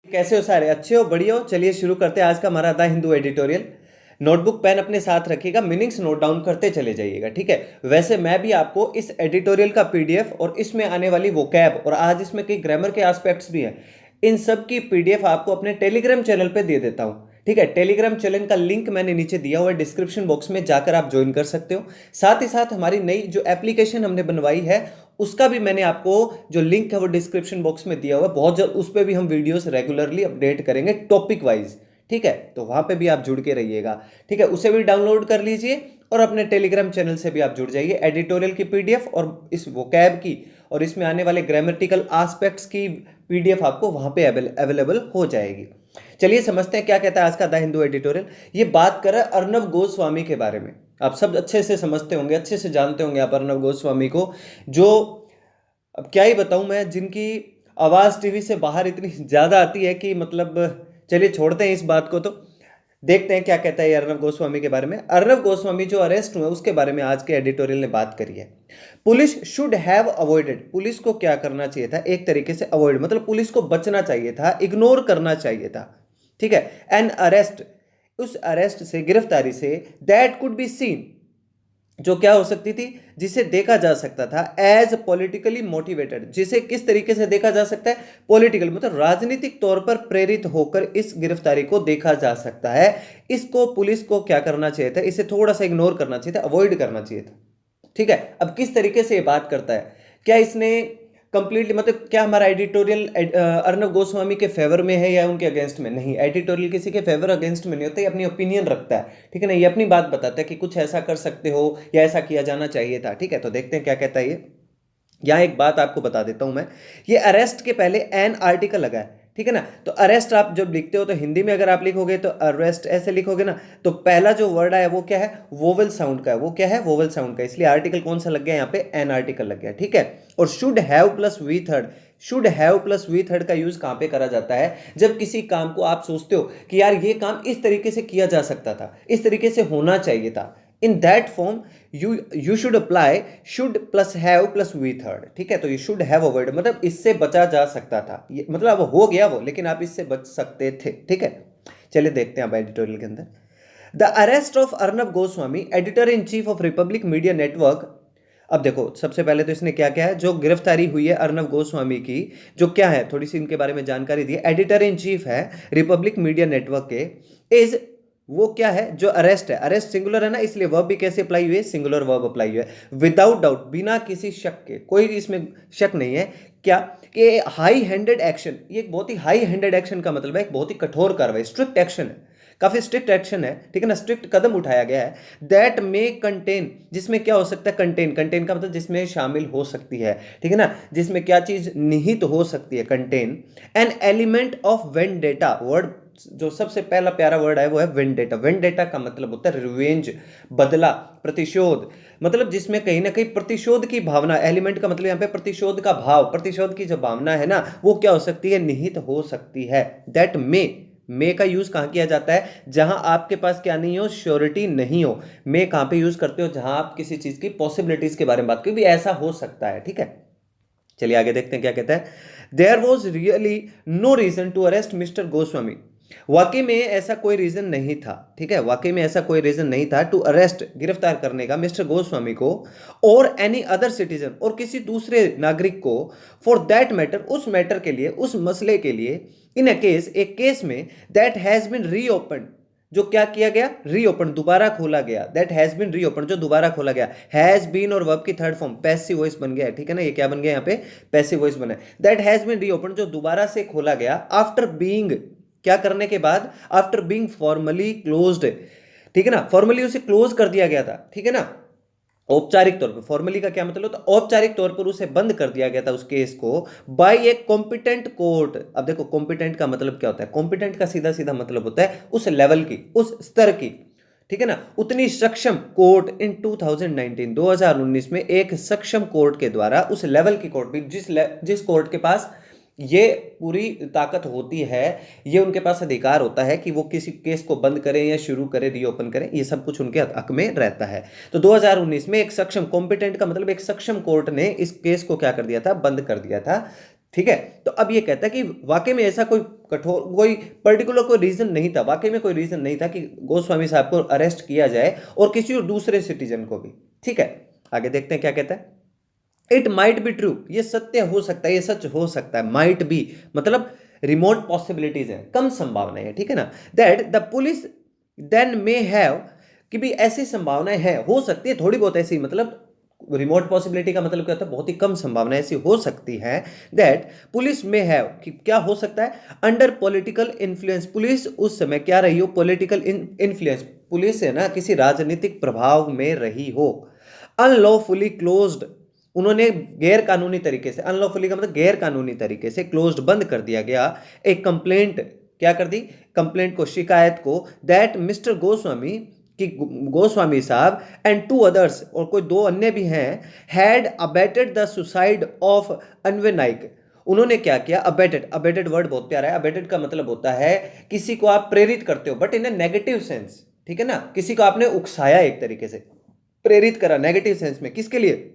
कैसे हो सारे? अच्छे हो? बढ़िया हो? चलिए शुरू करते हैं आज का हमारा the Hindu editorial. Notebook pen अपने साथ रखिएगा, मीनिंग्स नोट डाउन करते चले जाइएगा, ठीक है। वैसे मैं भी आपको इस एडिटोरियल का पीडीएफ और इसमें आने वाली वोकैब और आज इसमें कई ग्रामर के एस्पेक्ट्स भी हैं, इन सब की पीडीएफ आपको अपने टेलीग्राम चैनल पे दे देता हूँ, ठीक है। टेलीग्राम चैनल का लिंक मैंने नीचे दिया हुआ है डिस्क्रिप्शन बॉक्स में, जाकर आप ज्वाइन कर सकते हो। साथ ही साथ हमारी नई जो एप्लीकेशन हमने बनवाई है उसका भी मैंने आपको जो लिंक है वो डिस्क्रिप्शन बॉक्स में दिया हुआ है। बहुत जल्द उस पर भी हम वीडियोस रेगुलरली अपडेट करेंगे टॉपिक वाइज, ठीक है। तो वहां पे भी आप जुड़ के रहिएगा, ठीक है। उसे भी डाउनलोड कर लीजिए और अपने टेलीग्राम चैनल से भी आप जुड़ जाइए। एडिटोरियल की पीडीएफ और इस वोकैब की और इसमें आने वाले ग्रामेटिकल एस्पेक्ट्स की पीडीएफ आपको वहां पे अवेलेबल हो जाएगी। चलिए समझते हैं क्या कहता है आज का द हिंदू एडिटोरियल। ये बात कर रहा है अर्नब गोस्वामी के बारे में। आप सब अच्छे से समझते होंगे, अच्छे से जानते होंगे आप अर्नब गोस्वामी को, जो अब क्या ही बताऊं मैं, जिनकी आवाज टीवी से बाहर इतनी ज्यादा आती है कि मतलब चलिए छोड़ते हैं इस बात को। तो देखते हैं क्या कहता है अर्नब गोस्वामी के बारे में। अर्नब गोस्वामी जो अरेस्ट हुए उसके बारे में आज के एडिटोरियल ने बात करी है। Police should have avoided, police को क्या करना चाहिए था, एक तरीके से अवॉइड मतलब पुलिस को बचना चाहिए था, इग्नोर करना चाहिए था, ठीक है। एन अरेस्ट, उस अरेस्ट से, गिरफ्तारी से, दैट कुड बी सीन, जो क्या हो सकती थी, जिसे देखा जा सकता था, एज पॉलिटिकली मोटिवेटेड, जिसे किस तरीके से देखा जा सकता है, पॉलिटिकल मतलब राजनीतिक तौर पर प्रेरित होकर इस गिरफ्तारी को देखा जा सकता है। इसको पुलिस को क्या करना चाहिए था, इसे थोड़ा सा इग्नोर करना चाहिए था, अवॉइड करना चाहिए था, ठीक है। अब किस तरीके से ये बात करता है, क्या इसने कंप्लीटली मतलब क्या हमारा एडिटोरियल अर्नब गोस्वामी के फेवर में है या उनके अगेंस्ट में? नहीं, एडिटोरियल किसी के फेवर अगेंस्ट में नहीं होता, ये अपनी ओपिनियन रखता है, ठीक है ना। ये अपनी बात बताता है कि कुछ ऐसा कर सकते हो या ऐसा किया जाना चाहिए था, ठीक है। तो देखते हैं क्या कहता है ये। यहाँ एक बात आपको बता देता हूं मैं, ये अरेस्ट के पहले एन आर्टिकल लगा है, ठीक है ना। तो अरेस्ट आप जब लिखते हो तो हिंदी में अगर आप लिखोगे तो अरेस्ट ऐसे लिखोगे ना, तो पहला जो वर्ड है वो क्या है, वोवेल साउंड का है। वो क्या है, वोवेल साउंड का, इसलिए आर्टिकल कौन सा लग गया यहाँ पे, एन आर्टिकल लग गया, ठीक है। और should have plus V third, should have plus V third का यूज कहां पे करा जाता है, जब किसी काम को आप सोचते हो कि यार ये काम इस तरीके से किया जा सकता था, इस तरीके से होना चाहिए था, in that form you should apply should plus have plus V third, ठीक है। तो यू शुड हैव अवॉइड मतलब इससे बचा जा सकता था, ये मतलब अब हो गया वो, लेकिन आप इससे बच सकते थे, ठीक है। चलिए देखते हैं अब एडिटोरियल के अंदर। The arrest of Arnab Goswami, editor in chief of Republic media network. अब देखो सबसे पहले तो इसने क्या क्या है, जो गिरफ्तारी हुई है अर्नब गोस्वामी की, जो क्या है थोड़ी सी इनके बारे में जानकारी दी। एडिटर इन चीफ है रिपब्लिक मीडिया नेटवर्क के। इज, वो क्या है, जो अरेस्ट है, अरेस्ट सिंगुलर है ना, इसलिए वर्ब भी कैसे अप्लाई हुई है, सिंगुलर वर्ब अप्लाई हुआ है। विदाउट डाउट, बिना किसी शक के, कोई इसमें शक नहीं है, क्या कि हाई हैंडेड एक्शन, ये एक बहुत ही हाई हैंडेड एक्शन का मतलब है एक बहुत ही कठोर कार्रवाई, स्ट्रिक्ट एक्शन है, काफी स्ट्रिक्ट एक्शन है, ठीक है ना, स्ट्रिक्ट कदम उठाया गया है। दैट मे कंटेन, जिसमें क्या हो सकता है, कंटेन, कंटेन का मतलब जिसमें शामिल हो सकती है, ठीक है ना, जिसमें क्या चीज निहित हो सकती है, contain an element of vendetta. Word जो सबसे पहला प्यारा वर्ड है वो है वेंडेटा। वेंडेटा का मतलब होता है रिवेंज, बदला, प्रतिशोध, मतलब जिसमें कहीं ना कहीं प्रतिशोध की भावना, एलिमेंट का मतलब यहाँ पे प्रतिशोध का भाव, प्रतिशोध की जो भावना है ना वो क्या हो सकती है, निहित हो सकती है। दैट मे का यूज कहां किया जाता है, जहां आपके पास क्या नहीं हो, श्योरिटी नहीं हो। मे कहां पे यूज करते हो, जहां आप किसी चीज की पॉसिबिलिटीज के बारे में बात करो भी ऐसा हो सकता है, ठीक है। चलिए आगे देखते हैं क्या कहता है। There was really no reason to arrest mister Goswami, वाकई में ऐसा कोई रीजन नहीं था, ठीक है, वाकई में ऐसा कोई रीजन नहीं था टू अरेस्ट, गिरफ्तार करने का, मिस्टर गोस्वामी को और एनी अदर सिटीजन, और किसी दूसरे नागरिक को, फॉर दैट मैटर, उस मैटर के लिए, उस मसले के लिए, इन अ केस, एक केस में, दैट हैज बीन रीओपन, जो क्या किया गया, रीओपन, दोबारा खोला गया, दैट हैज बीन रीओपन, जो दोबारा खोला गया। हैज बीन और वर्ब की थर्ड फॉर्म पैसिव वॉइस बन गया है, ठीक है ना, ये क्या बन गया यहाँ पे, पैसिव वॉइस बना है। दैट हैज बीन रीओपन, जो दोबारा से खोला गया, आफ्टर बीइंग, क्या करने के बाद, आफ्टर बीइंग फॉर्मली क्लोज्ड, ठीक है ना, फॉर्मली उसे क्लोज कर दिया गया था, ठीक है ना, औपचारिक तौर पर। फॉर्मली का क्या मतलब होता है, औपचारिक तौर पर उसे बंद कर दिया गया था उस केस को, बाय ए कॉम्पिटेंट कोर्ट। अब देखो कॉम्पिटेंट का मतलब क्या होता है, कॉम्पिटेंट का सीधा सीधा मतलब होता है उस लेवल की, उस स्तर की, ठीक है ना, उतनी सक्षम कोर्ट। इन 2019, 2019 में एक सक्षम कोर्ट के द्वारा, उस लेवल की कोर्ट भी, जिस कोर्ट के पास ये पूरी ताकत होती है, ये उनके पास अधिकार होता है कि वो किसी केस को बंद करें या शुरू करें, रीओपन करें, ये सब कुछ उनके हक में रहता है। तो 2019 में एक सक्षम, कॉम्पिटेंट का मतलब एक सक्षम कोर्ट ने इस केस को क्या कर दिया था, बंद कर दिया था। ठीक है। तो अब ये कहता है कि वाकई में ऐसा कोई कठोर कोई पर्टिकुलर कोई रीजन नहीं था, वाकई में कोई रीजन नहीं था कि गोस्वामी साहब को अरेस्ट किया जाए और किसी और दूसरे सिटीजन को भी। ठीक है, आगे देखते हैं क्या कहता है। इट माइट बी ट्रू, ये सत्य हो सकता है, ये सच हो सकता है। माइट बी मतलब रिमोट पॉसिबिलिटीज है, कम संभावनाएं है, ठीक है ना। That the police then may have, कि भी ऐसी संभावनाएं है, हो सकती है थोड़ी बहुत ऐसी, मतलब रिमोट पॉसिबिलिटी का मतलब क्या होता है, बहुत ही कम संभावना ऐसी हो सकती है। दैट पुलिस में हैव, कि क्या हो सकता है, अंडर पॉलिटिकल इन्फ्लुएंस, पुलिस उस समय क्या रही हो, पॉलिटिकल इन्फ्लुएंस, पुलिस है ना किसी राजनीतिक प्रभाव में रही हो। अनलॉफुली क्लोज्ड, उन्होंने गैर कानूनी तरीके से, अनलॉफुली का मतलब गैर कानूनी तरीके से, क्लोज्ड बंद कर दिया गया एक कंप्लेंट, क्या कर दी, कंप्लेंट को, शिकायत को, दैट मिस्टर गोस्वामी, कि गोस्वामी साहब एंड टू अदर्स, और कोई दो अन्य भी हैं, had abetted the suicide of Anvay Naik, उन्होंने क्या किया, अबेटेड, अबेटेड वर्ड बहुत प्यारा है, अबेटेड का मतलब होता है किसी को आप प्रेरित करते हो, but in A negative sense, ठीक है ना, किसी को आपने उकसाया एक तरीके से, प्रेरित करा नेगेटिव सेंस में, किसके लिए,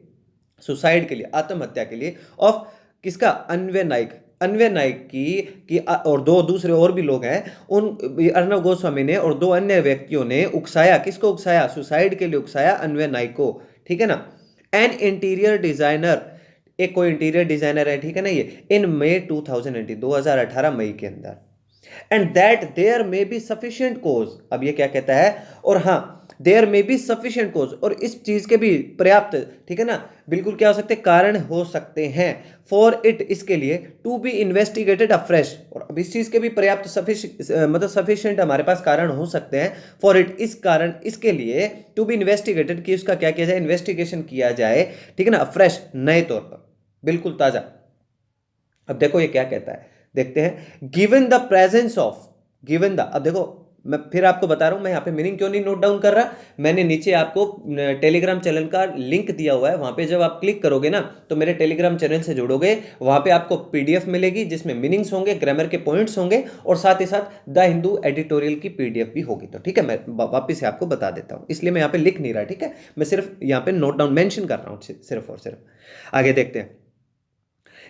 सुसाइड के लिए, आत्महत्या के लिए, ऑफ किसका, अन्वय नाइक, अन्वय नाइक की और दो दूसरे और भी लोग हैं, उन अर्णव गोस्वामी ने और दो अन्य व्यक्तियों ने उकसाया, किसको उकसाया, सुसाइड के लिए उकसाया अन्वय नाइक को, ठीक है ना। एन इंटीरियर डिजाइनर, एक कोई इंटीरियर डिजाइनर है, ठीक है ना, ये इन मई 2018, 2018 मई के अंदर, and that there may be sufficient cause, अब ये क्या कहता है, और हाँ there may be sufficient cause, और इस चीज के भी पर्याप्त, ठीक है ना, बिल्कुल क्या हो सकते हैं, कारण हो सकते हैं, फॉर इट, इसके लिए, टू बी इन्वेस्टिगेटेड अफ्रेश, और अब इस चीज के भी पर्याप्त मतलब सफिशिएंट हमारे पास कारण हो सकते हैं, फॉर इट, इस कारण, इसके लिए, टू बी इन्वेस्टिगेटेड, कि उसका क्या किया जाए, इन्वेस्टिगेशन किया जाए, ठीक है ना, अफ्रेश, नए तौर पर, बिल्कुल ताजा। अब देखो ये क्या कहता है, देखते हैं, given the presence of, given the, अब देखो मैं फिर आपको बता रहा हूं, मैं यहाँ पे मीनिंग क्यों नहीं नोट डाउन कर रहा, मैंने नीचे आपको टेलीग्राम चैनल का लिंक दिया हुआ है, वहां पे जब आप क्लिक करोगे ना तो मेरे टेलीग्राम चैनल से जुड़ोगे, वहां पे आपको पीडीएफ मिलेगी जिसमें मीनिंग्स होंगे, ग्रामर के पॉइंट्स होंगे, और साथ ही साथ द हिंदू एडिटोरियल की पीडीएफ भी होगी। तो ठीक है, मैं वापिस से आपको बता देता हूँ, इसलिए मैं यहाँ पे लिख नहीं रहा, ठीक है, मैं सिर्फ यहाँ पे नोट डाउन मेंशन कर रहा हूँ, सिर्फ और सिर्फ। आगे देखते हैं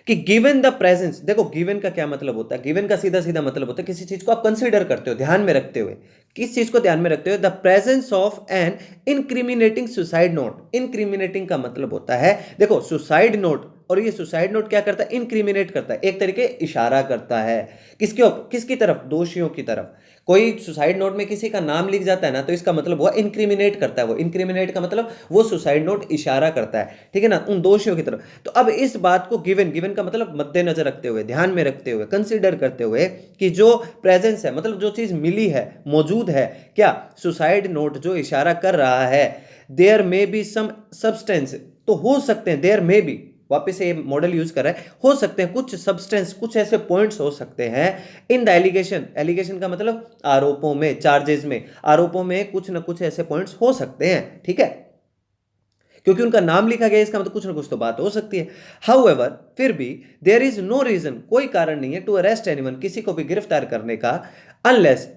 कि गिवन द प्रेजेंस, देखो गिवन का क्या मतलब होता है, गिवन का सीधा सीधा मतलब होता है किसी चीज को आप कंसीडर करते हो, ध्यान में रखते हुए, किस चीज को ध्यान में रखते हुए, the presence of an incriminating suicide note, incriminating का मतलब होता है, देखो सुसाइड नोट, और ये सुसाइड नोट क्या करता है, इनक्रिमिनेट करता है, एक तरीके इशारा करता है, किसकी तरफ, दोषियों की तरफ। कोई सुसाइड नोट में किसी का नाम लिख जाता है ना, तो इसका मतलब वो इनक्रिमिनेट करता है, वो इनक्रिमिनेट का मतलब वो सुसाइड नोट इशारा करता है, ठीक है ना, उन दोषियों की तरफ। तो अब इस बात को गिवन, गिवन का मतलब मद्देनजर रखते हुए, ध्यान में रखते हुए, कंसीडर करते हुए, कि जो प्रेजेंस है, मतलब जो चीज मिली है, मौजूद है, क्या, सुसाइड नोट जो इशारा कर रहा है, there may be some substance, तो हो सकते हैं, देयर मे बी, वापस से ये मॉडल यूज कर रहा है, हो सकते हैं कुछ सब्सटेंस, कुछ ऐसे पॉइंट्स हो सकते हैं, इन द एलिगेशन, एलिगेशन का मतलब आरोपों में, चार्जेस में, आरोपों में कुछ ना कुछ ऐसे पॉइंट्स हो सकते हैं, ठीक है, क्योंकि उनका नाम लिखा गया, इसका मतलब कुछ ना कुछ तो बात हो सकती है। हाउएवर, फिर भी, देयर इज नो रीजन, कोई कारण नहीं है, टू अरेस्ट एनीवन, किसी को भी गिरफ्तार करने का, अनलेस,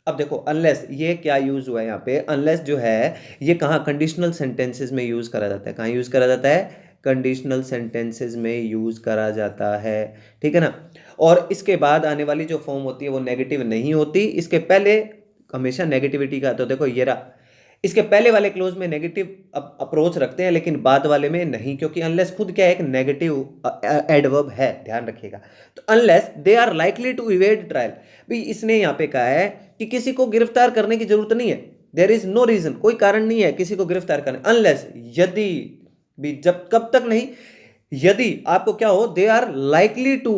अब देखो अनलेस ये क्या यूज हुआ है यहाँ पे, अनलेस जो है ये कहाँ, कंडीशनल सेंटेंसेस में यूज करा जाता है, कहाँ यूज करा जाता है, कंडीशनल सेंटेंसेस में यूज करा जाता है, ठीक है ना। और इसके बाद आने वाली जो फॉर्म होती है वो नेगेटिव नहीं होती, इसके पहले हमेशा नेगेटिविटी का, तो देखो ये रहा, इसके पहले वाले क्लोज में नेगेटिव अप्रोच रखते हैं, लेकिन बाद वाले में नहीं, क्योंकि अनलेस खुद क्या है, एक नेगेटिव एडवर्ब है, ध्यान रखिएगा। तो unless they are likely to evade trial, भाई इसने यहाँ पे कहा है कि किसी को गिरफ्तार करने की जरूरत नहीं है, देयर इज नो रीजन, कोई कारण नहीं है किसी को गिरफ्तार करने, अनलेस, यदि भी, जब, कब तक नहीं, यदि आपको क्या हो, दे आर लाइकली टू,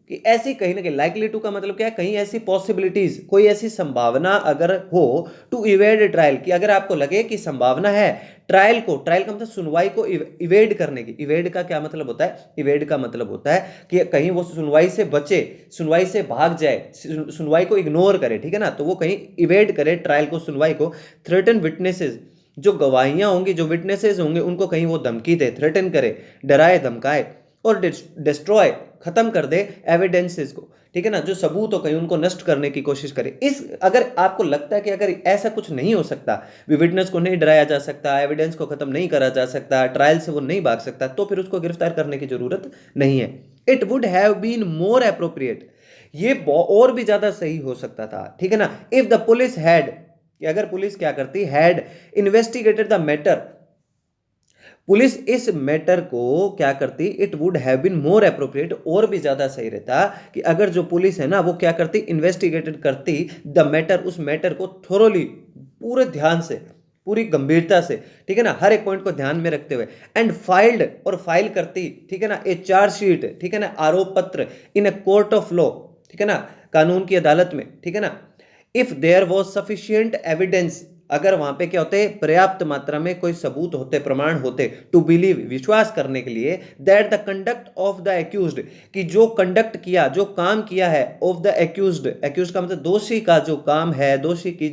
कि ऐसी कहीं ना कहीं, लाइकली टू का मतलब क्या है, कहीं ऐसी पॉसिबिलिटीज, कोई ऐसी संभावना अगर हो, टू इवेड ट्रायल, कि अगर आपको लगे कि संभावना है ट्रायल को, ट्रायल का मतलब सुनवाई को इवेड करने की, इवेड का क्या मतलब होता है, इवेड का मतलब होता है कि कहीं वो सुनवाई से बचे, सुनवाई से भाग जाए, सुनवाई को इग्नोर करे, ठीक है ना, तो वो कहीं इवेड करे ट्रायल को, सुनवाई को, थ्रेटन विटनेसेस, जो गवाहियां होंगी, जो विटनेसेस होंगे, उनको कहीं वो धमकी दे, थ्रेटन करे, डराए धमकाए, और डिस्ट्रॉय, खत्म कर दे एविडेंसेस को, ठीक है ना, जो सबूत हो कहीं उनको नष्ट करने की कोशिश करे। इस, अगर आपको लगता है कि अगर ऐसा कुछ नहीं हो सकता, विटनेस को नहीं डराया जा सकता, एविडेंस को खत्म नहीं करा जा सकता, ट्रायल से वो नहीं भाग सकता, तो फिर उसको गिरफ्तार करने की जरूरत नहीं है। It would have been more appropriate, ये और भी ज्यादा सही हो सकता था, ठीक है ना, इफ द पुलिस हैड, कि अगर पुलिस क्या करती, had investigated the matter, police इस मैटर को क्या करती, it would have been more appropriate, और भी ज्यादा सही रहता कि अगर जो पुलिस है ना वो क्या करती, इन्वेस्टिगेटेड करती द मैटर, उस मैटर को थोरोली, पूरे ध्यान से, पूरी गंभीरता से, ठीक है ना, हर एक पॉइंट को ध्यान में रखते हुए, एंड फाइल्ड, और फाइल करती, ठीक है ना, ए चार्जशीट, ठीक है ना, आरोप पत्र, इन अ कोर्ट ऑफ लॉ, ठीक है ना, कानून की अदालत में, ठीक है ना, if there was sufficient evidence, अगर वहां पे क्या होते, पर्याप्त मात्रा में कोई सबूत होते, प्रमाण होते, टू बिलीव, विश्वास करने के लिए, that the conduct of the accused, कि जो कंडक्ट किया, जो काम किया है, ऑफ द एक्यूज्ड, एक्यूज का मतलब दोषी का जो काम है, दोषी की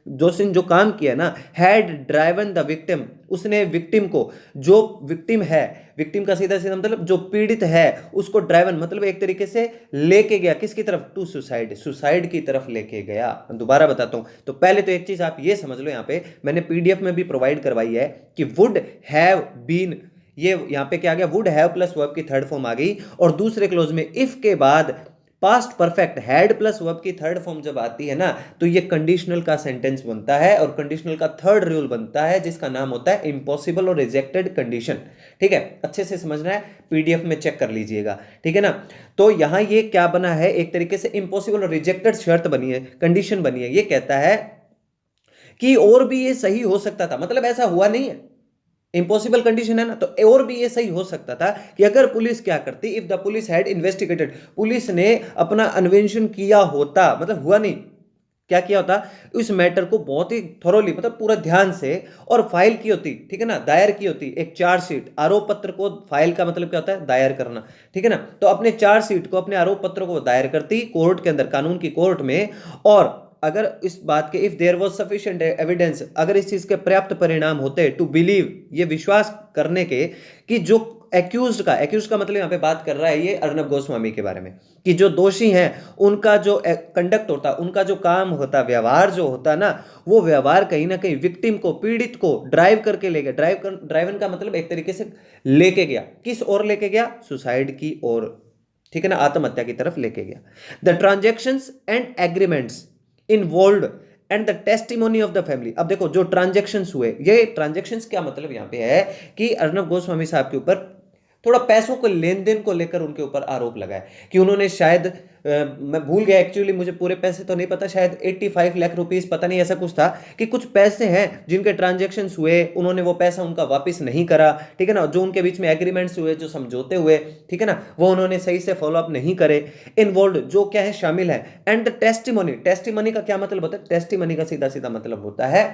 दोषी ने जो काम किया ना, हैड ड्राइवन द विक्टिम, उसने विक्टिम को, जो विक्टिम है, विक्टिम का सीधा सीधा मतलब जो पीड़ित है, उसको ड्राइवन मतलब एक तरीके से लेके गया, किसकी तरफ, टू सुसाइड, सुसाइड की तरफ लेके गया। दोबारा बताता हूं, तो पहले तो एक चीज आप ये समझ लो, यहां पे मैंने पीडीएफ में भी प्रोवाइड करवाई है कि वुड हैव बीन, ये यहां पे क्या आ गया, वुड हैव प्लस वर्ब की थर्ड फॉर्म आ गई, और दूसरे क्लोज में इफ के बाद past perfect had plus verb की थर्ड फॉर्म जब आती है ना, तो ये कंडीशनल का सेंटेंस बनता है, और कंडीशनल का थर्ड रूल बनता है जिसका नाम होता है इम्पॉसिबल और रिजेक्टेड कंडीशन, ठीक है, अच्छे से समझना है, पीडीएफ में चेक कर लीजिएगा, ठीक है ना। तो यहां ये क्या बना है, एक तरीके से इम्पॉसिबल और रिजेक्टेड शर्त बनी है, कंडीशन बनी है, ये कहता है कि और भी ये सही हो सकता था, मतलब ऐसा हुआ नहीं है, इंपॉसिबल कंडीशन है ना, तो और भी ये सही हो सकता था कि अगर पुलिस क्या करती, if the police had investigated, police ने अपना अन्वेषण किया होता, मतलब हुआ नहीं, क्या किया होता, इस मैटर को बहुत ही थोरोली, मतलब पूरा ध्यान से, और फाइल की होती, ठीक है ना, दायर की होती एक चार्जशीट, आरोप पत्र को, फाइल का मतलब क्या होता है, दायर करना, ठीक है ना, तो अपने चार्जशीट को, अपने आरोप पत्र को दायर करती कोर्ट के अंदर, कानून की कोर्ट में, और अगर इस बात के, if there was sufficient evidence, अगर इस चीज के पर्याप्त परिणाम होते, टू बिलीव, ये विश्वास करने के, कि जो एक्यूज्ड का मतलब यहां पे बात कर रहा है ये अर्नब गोस्वामी के बारे में, कि जो दोषी हैं उनका जो कंडक्ट होता, उनका जो काम होता, व्यवहार जो होता ना, वो व्यवहार कहीं ना कहीं विक्टिम को, पीड़ित को ड्राइव करके ले गया, ड्राइवन का मतलब एक तरीके से लेके गया, किस ओर लेके गया, सुसाइड की ओर, ठीक है ना, आत्महत्या की तरफ लेके गया। The transactions and agreements involve and the testimony of the family, अब देखो जो ट्रांजेक्शंस हुए, ये ट्रांजेक्शंस क्या मतलब यहां पे है कि अर्नब गोस्वामी साहब के ऊपर थोड़ा पैसों को, लेन देन को लेकर उनके ऊपर आरोप लगा है कि उन्होंने शायद मैं भूल गया एक्चुअली, मुझे पूरे पैसे तो नहीं पता, शायद 85 लाख रुपीस, पता नहीं, ऐसा कुछ था कि कुछ पैसे हैं जिनके ट्रांजेक्शन्स हुए, उन्होंने वो पैसा उनका वापस नहीं करा, ठीक है ना, जो उनके बीच में एग्रीमेंट्स हुए, जो समझौते हुए, ठीक है ना, वो उन्होंने सही से फॉलो अप नहीं करे, इन्वॉल्व जो क्या है, शामिल है, एंड द टेस्टिमोनी, टेस्टिमोनी का क्या मतलब होता है, टेस्टिमोनी का सीधा सीधा मतलब होता है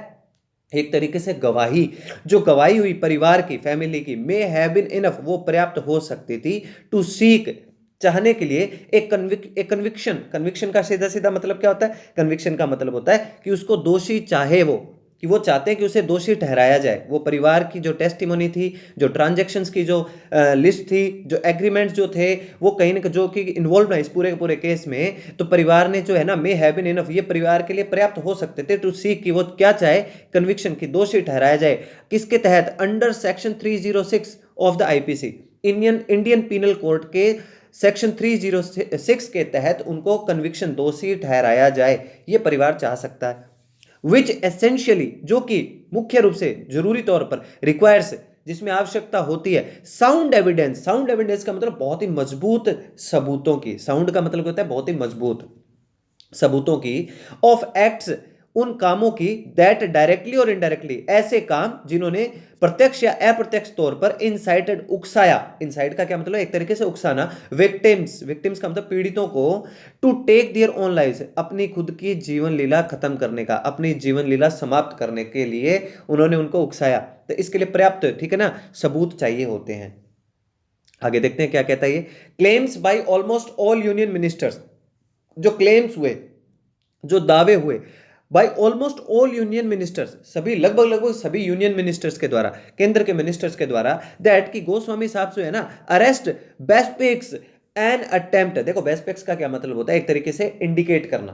एक तरीके से गवाही, जो गवाही हुई परिवार की, फैमिली की, मे हैव बीन इनफ, वो पर्याप्त हो सकती थी, टू सीक, चाहने के लिए, एक कन्विक्शन, कन्विक्शन का सीधा सीधा मतलब क्या होता है, कन्विक्शन का मतलब होता है कि उसको दोषी चाहे वो, कि वो चाहते हैं कि उसे दोषी ठहराया जाए, वो परिवार की जो टेस्टिमोनी थी, जो ट्रांजैक्शंस की जो लिस्ट थी, जो एग्रीमेंट्स जो थे, वो कहीं ना जो कि इन्वॉल्व है इस पूरे के पूरे केस में, तो परिवार ने जो है ना, मे हैव बीन इनफ, ये परिवार के लिए पर्याप्त हो सकते थे, टू सीक, कि वो क्या चाहे, कन्विक्शन की, दोषी ठहराया जाए, किसके तहत, under section 306 of the IPC, Indian penal code के सेक्शन 306 के तहत उनको कन्विक्शन, दोषी ठहराया जाए, ये परिवार चाह सकता है, विच एसेंशियली, जो कि मुख्य रूप से, जरूरी तौर पर, रिक्वायर्स, जिसमें आवश्यकता होती है, साउंड एविडेंस, साउंड एविडेंस का मतलब बहुत ही मजबूत सबूतों की, साउंड का मतलब होता है बहुत ही मजबूत सबूतों की, ऑफ एक्ट्स, उन कामों की, दैट डायरेक्टली और इनडायरेक्टली, ऐसे काम जिन्होंने प्रत्यक्ष या अप्रत्यक्ष तौर पर इंसाइटेड, उकसाया, इंसाइट का क्या मतलब, एक तरीके से उकसाना, विक्टिम्स, विक्टिम्स का मतलब पीड़ितों को, to take their own lives, अपनी खुद की जीवन लीला खत्म करने का, अपनी जीवन लीला समाप्त करने के लिए उन्होंने उनको उकसाया, तो इसके लिए पर्याप्त, ठीक है ना, सबूत चाहिए होते हैं। आगे देखते हैं क्या कहता है ये, claims by almost all union ministers, जो क्लेम्स हुए, जो दावे हुए, by almost all union ministers, सभी, लगभग लगभग सभी यूनियन मिनिस्टर्स के द्वारा, केंद्र के मिनिस्टर्स के द्वारा, दैट कि गोस्वामी साहब जो है ना, अरेस्ट बेस्पेक्स एन अटेम्प्ट, देखो बेस्पेक्स का क्या मतलब होता है, एक तरीके से इंडिकेट करना,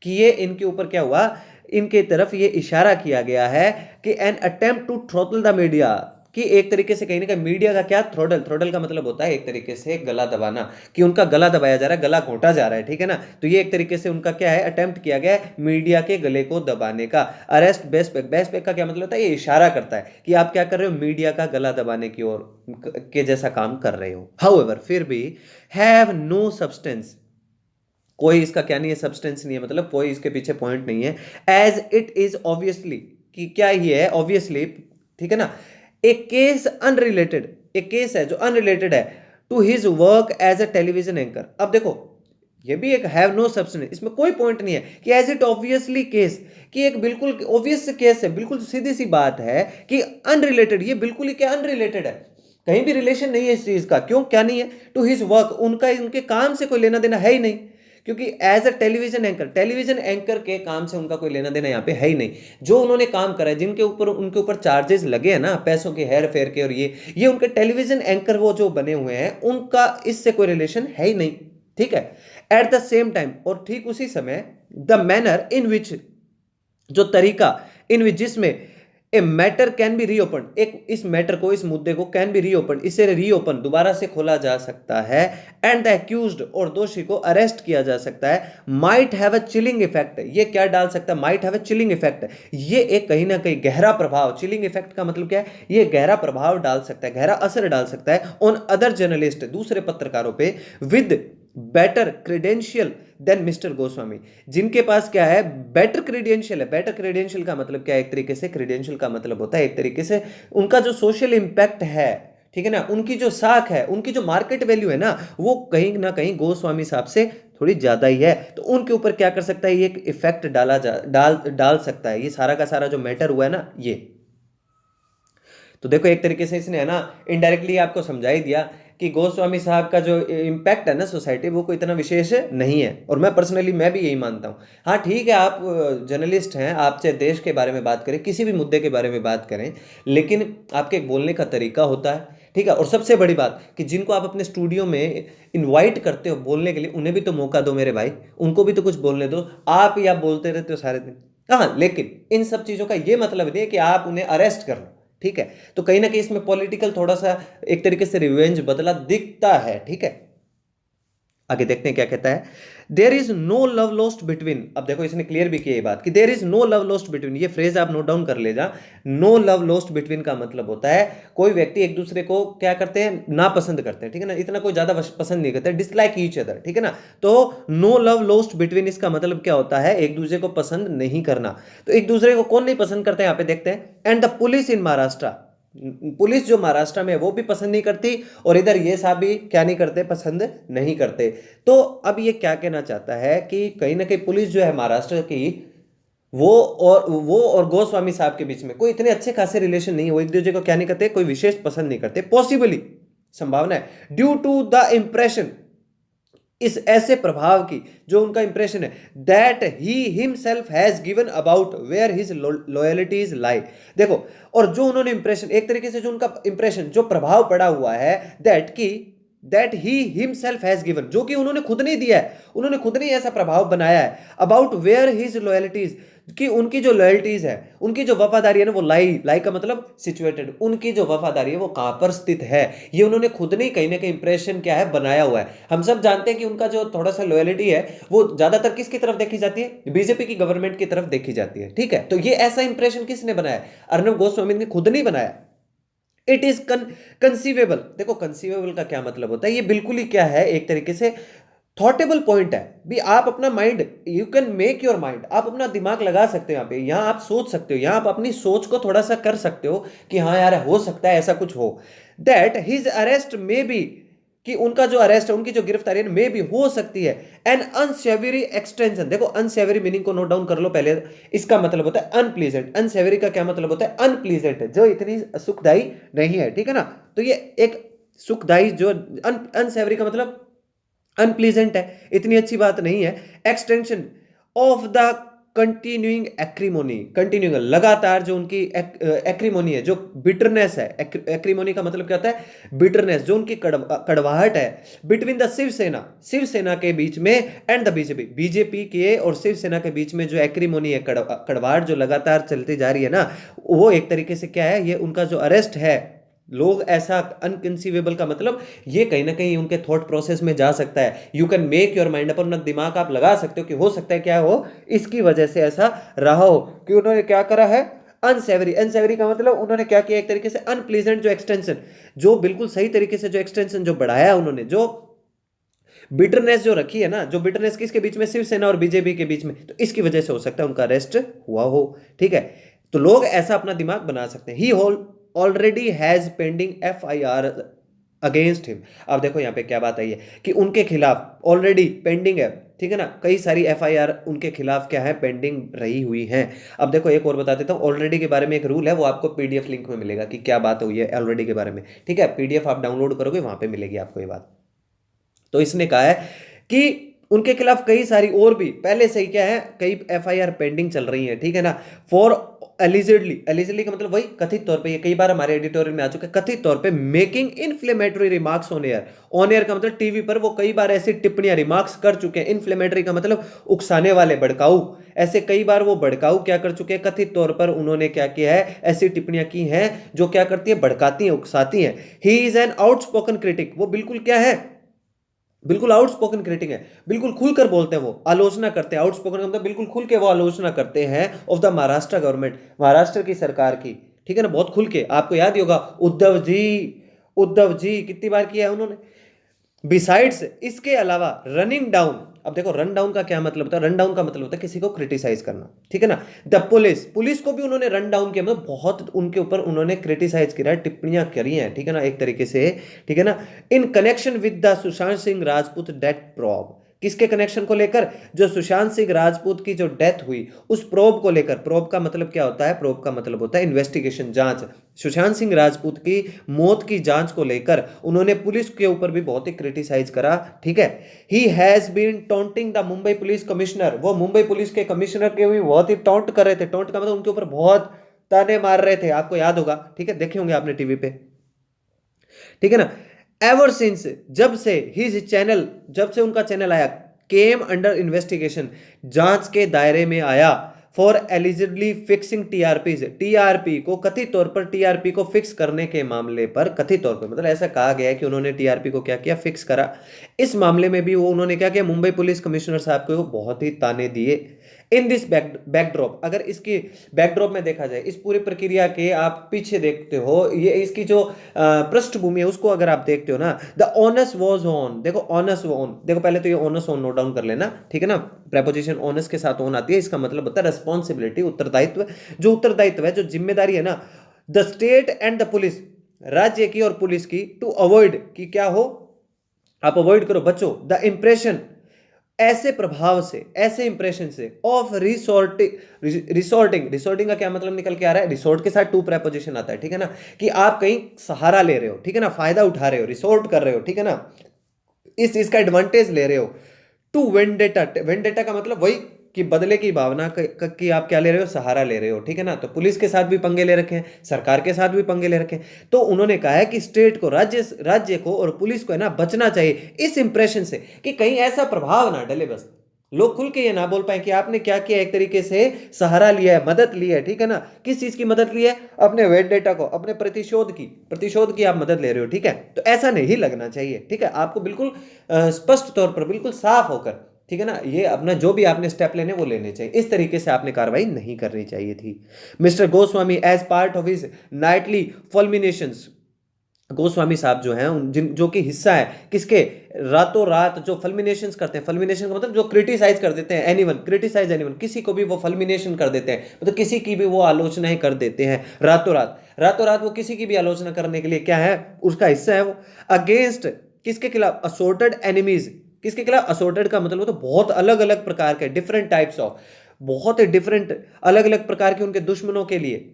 कि ये इनके ऊपर क्या हुआ, इनके तरफ ये इशारा किया गया है कि an attempt to throttle the media, कि एक तरीके से कहीं ना कहीं मीडिया का क्या थ्रोटल का मतलब होता है एक तरीके से गला दबाना, कि उनका गला दबाया जा रहा है, गला घोंटा जा रहा है, ठीक है ना। तो ये एक तरीके से उनका क्या है, अटेम्प्ट किया गया है मीडिया के गले को दबाने का। अरेस्ट बेस्पेक का क्या मतलब होता है, ये इशारा करता है कि आप क्या कर रहे हो, मीडिया का गला दबाने की ओर के जैसा काम कर रहे हो। हाउएवर फिर भी हैव नो सब्सटेंस, कोई इसका क्या नहीं है, सब्सटेंस नहीं है, मतलब कोई इसके पीछे पॉइंट नहीं है। एज इट इज ऑब्वियसली, कि क्या ही है ऑब्वियसली, ठीक है ना। ए केस अनरिलेटेड, एक केस है जो अनरिलेटेड है to his work as a television anchor. अब देखो ये भी एक हैव नो सब्सटेंस, इसमें कोई पॉइंट नहीं है कि एज इट ऑब्वियसली केस, कि एक बिल्कुल ऑब्वियस केस है, बिल्कुल सीधी सी बात है कि अनरिलेटेड, ये बिल्कुल ही क्या अनरिलेटेड है, कहीं भी रिलेशन नहीं है इस चीज का। क्यों, क्या नहीं है, टू हिज वर्क, उनका उनके काम से कोई लेना देना है ही नहीं, क्योंकि एज अ टेलीविजन एंकर के काम से उनका कोई लेना देना यहाँ पे है ही नहीं। जो उन्होंने काम करा है, जिनके ऊपर उनके ऊपर चार्जेस लगे हैं ना पैसों के, हेर फेर के, और ये उनके टेलीविजन एंकर वो जो बने हुए हैं, उनका इससे कोई रिलेशन है ही नहीं, ठीक है। एट द सेम टाइम, और ठीक उसी समय, द मैनर इन विच, जो तरीका, इन विच जिसमें a matter can be reopen, एक इस मैटर को, इस मुद्दे को कैन बी रीओपन, इसे रीओपन दोबारा से खोला जा सकता है, एंड द एक्यूज्ड, और दोषी को अरेस्ट किया जा सकता है, might have a chilling effect, ये क्या डाल सकता है, might have a chilling effect, ये एक कहीं ना कहीं गहरा प्रभाव, चिलिंग इफेक्ट का मतलब क्या है, ये गहरा प्रभाव डाल सकता है, गहरा असर डाल सकता है ऑन अदर जर्नलिस्ट, दूसरे पत्रकारों पे, with better credential than mister Goswami, जिनके पास क्या है, बेटर क्रेडेंशियल है। बेटर क्रेडेंशियल का मतलब क्या है, एक तरीके से क्रेडेंशियल का मतलब होता है एक तरीके से उनका जो सोशल इंपैक्ट है, ठीक है ना, उनकी जो साख है, उनकी जो मार्केट वैल्यू है ना, वो कहीं ना कहीं गोस्वामी साहब से थोड़ी ज्यादा ही है। तो उनके ऊपर क्या कर सकता है, ये एक इफेक्ट डाल सकता है, ये सारा का सारा जो मैटर हुआ है ना ये। तो देखो एक तरीके से इसने है ना इनडायरेक्टली आपको समझा ही दिया कि गोस्वामी साहब का जो इम्पैक्ट है ना सोसाइटी, वो कोई इतना विशेष नहीं है। और मैं पर्सनली मैं भी यही मानता हूँ। हाँ ठीक है, आप जर्नलिस्ट हैं, आप चाहे देश के बारे में बात करें, किसी भी मुद्दे के बारे में बात करें, लेकिन आपके एक बोलने का तरीका होता है, ठीक है। और सबसे बड़ी बात कि जिनको आप अपने स्टूडियो में इनवाइट करते हो बोलने के लिए, उन्हें भी तो मौका दो मेरे भाई, उनको भी तो कुछ बोलने दो। आप या बोलते रहते हो सारे दिन। हाँ, लेकिन इन सब चीज़ों का ये मतलब नहीं है कि आप उन्हें अरेस्ट कर लो, ठीक है। तो कहीं ना कहीं इसमें पॉलिटिकल थोड़ा सा एक तरीके से रिवेंज बदला दिखता है, ठीक है। आगे देखते हैं क्या कहता है। There is no love lost between, अब देखो इसने क्लियर भी किया ये बात कि there is no love lost between, ये फ्रेज आप नोट डाउन कर ले जा। नो लव लॉस्ट बिटवीन का मतलब होता है कोई व्यक्ति एक दूसरे को क्या करते हैं, ना पसंद करते हैं, ठीक है ना, इतना कोई ज्यादा पसंद नहीं करते, डिसलाइक ईच अदर, ठीक है ना। तो नो लव लॉस्ट बिटवीन इसका मतलब क्या होता है, एक दूसरे को पसंद नहीं करना। तो एक दूसरे को कौन नहीं पसंद करते, यहाँ पे देखते हैं। And the police in Maharashtra, police जो महाराष्ट्र में है वो भी पसंद नहीं करती, और इधर ये साहब भी क्या नहीं करते, पसंद नहीं करते। तो अब ये क्या कहना चाहता है कि कहीं ना कहीं पुलिस जो है महाराष्ट्र की, वो और गोस्वामी साहब के बीच में कोई इतने अच्छे खासे रिलेशन नहीं है, वो एक दूसरे को क्या नहीं करते, कोई विशेष पसंद नहीं करते। पॉसिबली, संभावना है, ड्यू टू द इंप्रेशन, इस ऐसे प्रभाव की, जो उनका इंप्रेशन है, that he himself has given about where his loyalties lie. देखो, और जो उन्होंने इंप्रेशन, एक तरीके से जो उनका इंप्रेशन, जो प्रभाव पड़ा हुआ है, that he himself has given, जो कि उन्होंने खुद नहीं दिया है, उन्होंने खुद नहीं ऐसा प्रभाव बनाया है, अबाउट वेयर हिज लॉयल्टीज, कि उनकी जो लॉयल्टीज है, उनकी जो वफादारी है ना, वो लाई का मतलब सिचुएटेड, उनकी जो वफादारी है वो कहां पर स्थित है, ये उन्होंने खुद नहीं कहीं ना कहीं इंप्रेशन क्या है बनाया हुआ है। हम सब जानते हैं कि उनका जो थोड़ा सा लॉयल्टी है वो ज्यादातर किसकी तरफ देखी जाती है, बीजेपी की गवर्नमेंट की तरफ देखी जाती है, ठीक है। तो ये ऐसा इंप्रेशन किसने बनाया, अर्नब गोस्वामी ने खुद नहीं बनाया। इट इज कंसीवेबल, देखो कंसीवेबल का क्या मतलब होता है, ये बिल्कुल ही क्या है, एक तरीके से थॉटेबल पॉइंट है भी। आप अपना mind, you can make your mind, आप अपना दिमाग लगा सकते हो यहाँ पे, यहाँ आप सोच सकते हो, यहाँ आप अपनी सोच को थोड़ा सा कर सकते हो कि हाँ यार हो सकता है ऐसा कुछ हो। दैट हिज अरेस्ट में बी, कि उनका जो अरेस्ट है, उनकी जो गिरफ्तारी है, में भी हो सकती है एन अनसेवरी एक्सटेंशन। देखो अनसेवरी मीनिंग को नोट डाउन कर लो पहले, इसका मतलब होता है अनप्लीजेंट। अनसेवरी का क्या मतलब होता है, अनप्लीजेंट, जो इतनी सुखदायी नहीं है, ठीक है ना। तो ये एक सुखदायी, जो अनसेवरी का मतलब अनप्लीजेंट है, इतनी अच्छी बात नहीं है। Extension of the continuing acrimony, continuing लगातार जो उनकी एक्रीमोनी है, जो बिटरनेस है, एक्रीमोनी का मतलब क्या होता है, बिटरनेस, जो उनकी कड़वाहट है, बिटवीन द शिवसेना के बीच में एंड द बीजेपी के और शिवसेना के बीच में जो एक्रीमोनी है, कड़वाहट जो लगातार चलती जा रही है ना, वो एक तरीके से क्या है, ये उनका जो अरेस्ट है, लोग ऐसा अनकंसीवेबल का मतलब ये कहीं ना कहीं उनके थॉट प्रोसेस में जा सकता है। You can make your mind up, अपना दिमाग आप लगा सकते हो कि हो सकता है क्या हो, इसकी वजह से ऐसा रहा हो कि उन्होंने क्या करा है, अनसेवरी। अनसेवरी का मतलब उन्होंने क्या किया, एक तरीके से अनप्लीजेंट जो एक्सटेंशन, जो बिल्कुल सही तरीके से जो एक्सटेंशन जो बढ़ाया उन्होंने, जो बिटरनेस जो रखी है ना, जो बिटरनेस किसके बीच में, शिवसेना और बीजेपी के बीच में, तो इसकी वजह से हो सकता है उनका अरेस्ट हुआ हो। ठीक है, तो लोग ऐसा अपना दिमाग बना सकते हैं। He already has pending FIR against him. अब देखो यहाँ पे क्या बात आई है कि उनके खिलाफ ऑलरेडी पेंडिंग है, ठीक है ना, कई सारी FIR उनके खिलाफ क्या है, पेंडिंग रही हुई है। अब देखो एक और बता देता हूँ, ऑलरेडी के बारे में एक रूल है, वो आपको PDF लिंक में मिलेगा कि क्या बात हुई है ऑलरेडी के बारे में। ठीक है, PDF आप डाउनलोड करोगे वहां पे मिलेगी आपको ये बात। तो इसने कहा है कि उनके खिलाफ कई सारी और भी पहले से ही क्या है, कई FIR पेंडिंग चल रही है, ठीक है ना, फॉर एलिजिडली का मतलब वही कथित तौर पे, ये कई बार हमारे एडिटोरियल में आ चुका है, कथित तौर पे making inflammatory remarks on air. On air का मतलब टीवी पर वो कई बार ऐसी टिप्पणियां रिमार्क्स कर चुके हैं। इन्फ्लेमेटरी का मतलब उकसाने वाले, भड़काऊ, ऐसे कई बार वो भड़काऊ क्या कर चुके हैं, कथित तौर पर उन्होंने क्या किया है, ऐसी टिप्पणियां की हैं जो क्या करती है, भड़काती हैं, उकसाती हैं। He is an outspoken critic, वो बिल्कुल क्या है, बिल्कुल आउटस्पोकन क्रिटिक है, बिल्कुल खुलकर बोलते हैं, वो आलोचना करते हैं। आउटस्पोकन का मतलब बिल्कुल खुल के वो आलोचना करते हैं of the Maharashtra government, Maharashtra की सरकार की, ठीक है ना, बहुत खुल के। आपको याद ही होगा उद्धव जी, उद्धव जी कितनी बार किया है उन्होंने। बिसाइड्स, इसके अलावा रनिंग डाउन। अब देखो रन डाउन का क्या मतलब होता है, रन डाउन का मतलब होता है किसी को क्रिटिसाइज करना, ठीक है ना। द पुलिस, पुलिस को भी उन्होंने रन डाउन किया, मतलब बहुत उनके ऊपर उन्होंने क्रिटिसाइज किया है, टिप्पणियां करी हैं, ठीक है ना, एक तरीके से, ठीक है ना, in connection with the Sushant Singh Rajput death probe. किसके कनेक्शन को लेकर, जो सुशांत सिंह राजपूत की जो डेथ हुई उस प्रोब को लेकर। प्रोब का मतलब क्या होता है, प्रोब का मतलब होता है इन्वेस्टिगेशन, जांच। सुशांत सिंह राजपूत की मौत की जांच को लेकर उन्होंने पुलिस के ऊपर भी बहुत ही क्रिटिसाइज करा, ठीक है। He has been taunting the Mumbai police commissioner, वो मुंबई पुलिस के कमिश्नर के भी बहुत ही टॉन्ट कर रहे थे। टॉन्ट का मतलब उनके ऊपर बहुत ताने मार रहे थे, आपको याद होगा, ठीक है, देखे होंगे आपने टीवी पे, ठीक है ना। एवर सिंस, जब से हिज चैनल, जब से उनका चैनल आया, केम अंडर इन्वेस्टिगेशन, जांच के दायरे में आया, for eligibly fixing TRP, TRP को कथित तौर पर, टीआरपी को फिक्स करने के मामले पर, कथित तौर पर मतलब ऐसा कहा गया है कि उन्होंने टीआरपी को क्या किया, फिक्स करा। इस मामले में भी वो उन्होंने क्या किया, मुंबई पुलिस कमिश्नर साहब को बहुत ही ताने दिए। इन दिस बैकड्रॉप, अगर इसकी बैकड्रॉप में देखा जाए, इस पूरी प्रक्रिया के आप पीछे देखते हो, ये इसकी जो पृष्ठभूमि है उसको अगर आप देखते हो ना, द ऑनस वाज ऑन, देखो ऑनस ऑन, देखो पहले तो ये ऑनस ऑन नोट डाउन कर लेना, ठीक है ना। प्रेपोजिशन ऑनस के साथ ऑन आती है, इसका मतलब होता है रेस्पॉन्सिबिलिटी, उत्तरदायित्व। जो उत्तरदायित्व है, जो जिम्मेदारी है ना, the state and the police, राज्य की और पुलिस की, टू अवॉइड, कि क्या हो, आप अवॉइड करो, बचो, द इंप्रेशन, ऐसे प्रभाव से, ऐसे इंप्रेशन से, ऑफ रिसोर्टिंग, रिसोर्टिंग का क्या मतलब निकल के आ रहा है, रिसोर्ट के साथ टू प्रेपोजिशन आता है, ठीक है ना, कि आप कहीं सहारा ले रहे हो, ठीक है ना, फायदा उठा रहे हो, रिसोर्ट कर रहे हो, ठीक है ना, इस चीज का एडवांटेज ले रहे हो। टू वेंडेटा, वेंडेटा का मतलब वही कि बदले की भावना की आप क्या ले रहे हो, सहारा ले रहे हो, ठीक है ना। तो पुलिस के साथ भी पंगे ले रखे हैं, सरकार के साथ भी पंगे ले रखे हैं। तो उन्होंने कहा है कि स्टेट को, राज्य को और पुलिस को है ना बचना चाहिए इस इंप्रेशन से कि कहीं ऐसा प्रभाव ना डले, बस लोग खुल के ये ना बोल पाए कि आपने क्या किया, एक तरीके से सहारा लिया है, मदद ली है, ठीक है ना। किस चीज की मदद ली है, अपने वेंडेटा को, अपने प्रतिशोध की आप मदद ले रहे हो, ठीक है। तो ऐसा नहीं लगना चाहिए, ठीक है, आपको बिल्कुल स्पष्ट तौर पर, बिल्कुल साफ होकर, ठीक है ना, ये अपना जो भी आपने स्टेप लेने वो लेने चाहिए, इस तरीके से आपने कार्रवाई नहीं करनी चाहिए थी। Mister Goswami as part of his nightly fulminations, Goswami साहब जो हैं जो कि हिस्सा है किसके, रातों रात जो फल्मिनेशंस करते हैं, फल्मिनेशन का मतलब जो क्रिटिसाइज कर देते हैं, एनीवन, क्रिटिसाइज एनीवन, किसी को भी वो फल्मिनेशन कर देते हैं, मतलब किसी की भी वो आलोचनाएं कर देते हैं रातों रात, रातों रात वो किसी की भी आलोचना करने के लिए क्या है, उसका हिस्सा है वो। अगेंस्ट, किसके खिलाफ, असोर्टेड एनिमीज, किसके खिलाफ, असोर्टेड का मतलब वो तो बहुत अलग अलग प्रकार के, डिफरेंट टाइप्स ऑफ, बहुत ही डिफरेंट, अलग अलग प्रकार के उनके दुश्मनों के लिए,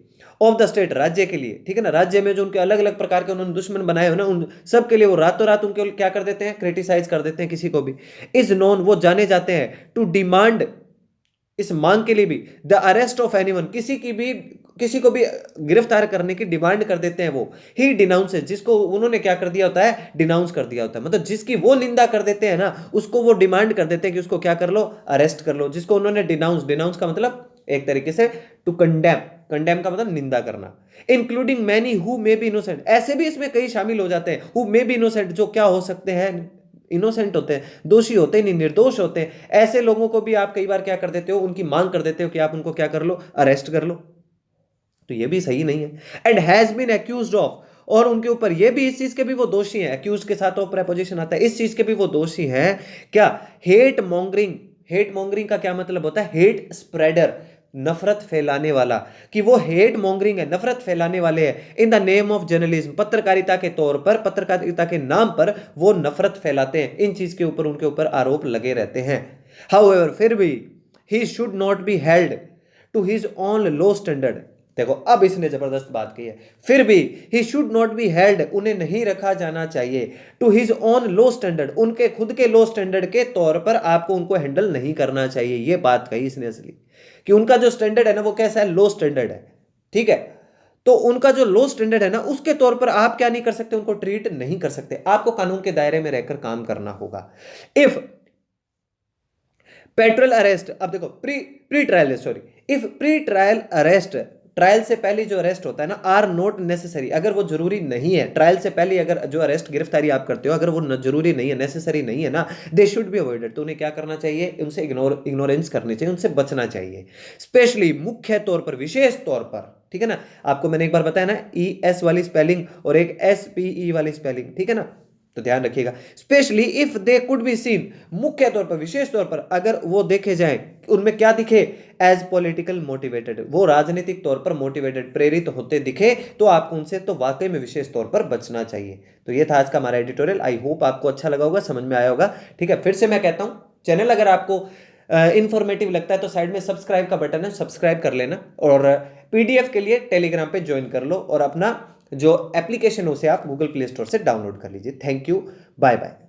ऑफ द स्टेट, राज्य के लिए, ठीक है ना, राज्य में जो उनके अलग अलग प्रकार के उन्होंने दुश्मन बनाए हो ना, उन सब के लिए वो रातों रात उनके क्या कर देते हैं, क्रिटिसाइज कर देते हैं किसी को भी। इज नोन, वो जाने जाते हैं, टू डिमांड, इस मांग के लिए भी, द अरेस्ट ऑफ एनीवन, किसी को भी गिरफ्तार करने की डिमांड कर देते हैं वो। ही डिनाउंस, जिसको उन्होंने क्या कर दिया होता है, डिनाउंस कर दिया होता है, मतलब जिसकी वो निंदा कर देते हैं ना, उसको वो डिमांड कर देते हैं कि उसको क्या कर लो, अरेस्ट कर लो। जिसको उन्होंने डिनाउंस, डिनाउंस का मतलब एक तरीके से टू कंडेम, कंडेम का मतलब निंदा करना, including many who may be innocent, ऐसे भी इसमें कई शामिल हो जाते हैं, हु मे बी इनोसेंट, जो क्या हो सकते हैं, इनोसेंट होते हैं, दोषी होते नहीं, निर्दोष होते हैं, ऐसे लोगों को भी आप कई बार क्या कर देते हो, उनकी मांग कर देते हो कि आप उनको क्या कर लो, अरेस्ट कर लो। तो ये भी सही नहीं है। And has been accused of, और उनके ऊपर ये भी, इस चीज के भी वो दोषी हैं, एक्यूज के साथ ऑफ प्रेपोजिशन आता है, इस चीज के भी वो दोषी हैं क्या, हेट मॉन्गरिंग, हेट मॉन्गरिंग का क्या मतलब होता है, हेट स्प्रेडर, नफरत फैलाने वाला, कि वो हेट मॉन्गरिंग है, नफरत फैलाने वाले हैं, in the name of journalism, पत्रकारिता के तौर पर, पत्रकारिता के नाम पर वो नफरत फैलाते हैं, इन चीज के ऊपर उनके ऊपर आरोप लगे रहते हैं। हाउएवर, फिर भी he should not be held to his own low standard, देखो अब इसने जबरदस्त बात की है, फिर भी he should not be held, उन्हें नहीं रखा जाना चाहिए, to his own low standard, उनके खुद के लो स्टैंडर्ड के तौर पर आपको उनको हैंडल नहीं करना चाहिए, ये बात कही इसने असली, कि उनका जो स्टैंडर्ड है ना वो कैसा है, लो स्टैंडर्ड है, ठीक है। तो उनका जो लो स्टैंडर्ड है ना उसके तौर पर आप क्या नहीं कर सकते, उनको ट्रीट नहीं कर सकते, आपको कानून के दायरे में रहकर काम करना होगा। इफ पेट्रोल अरेस्ट, अब देखो pre pre trial, sorry, if pre trial arrest, trial से पहले जो अरेस्ट होता है ना, आर नॉट नेसेसरी, अगर वो जरूरी नहीं है, ट्रायल से पहले अगर जो अरेस्ट गिरफ्तारी आप करते हो अगर वो जरूरी नहीं है, नेसेसरी नहीं है ना, दे शुड बी अवॉइडेड, तो उन्हें क्या करना चाहिए, उनसे इग्नोरेंस करनी चाहिए, उनसे बचना चाहिए, स्पेशली, मुख्य तौर पर, विशेष तौर पर, ठीक है ना, आपको मैंने एक बार बताया ना, ई एस वाली स्पेलिंग और एक एस पी ई वाली स्पेलिंग, ठीक है ना, तो ध्यान रखिएगा, specially if they could be seen, मुख्य तौर पर, विशेष तौर पर, अगर वो देखे जाएं, उनमें क्या दिखे, एज पॉलिटिकल मोटिवेटेड, वो राजनीतिक तौर पर मोटिवेटेड, प्रेरित होते दिखे, तो आपको उनसे तो वाकई में विशेष तौर पर बचना चाहिए। तो ये था आज का हमारा एडिटोरियल, आई होप आपको अच्छा लगा होगा, समझ में आया होगा, ठीक है। फिर से मैं कहता हूं, चैनल अगर आपको इंफॉर्मेटिव लगता है तो साइड में सब्सक्राइब का बटन है, सब्सक्राइब कर लेना, और पीडीएफ के लिए टेलीग्राम पे ज्वाइन कर लो, और अपना जो एप्लीकेशन उसे आप गूगल प्ले स्टोर से डाउनलोड कर लीजिए। Thank you, bye bye.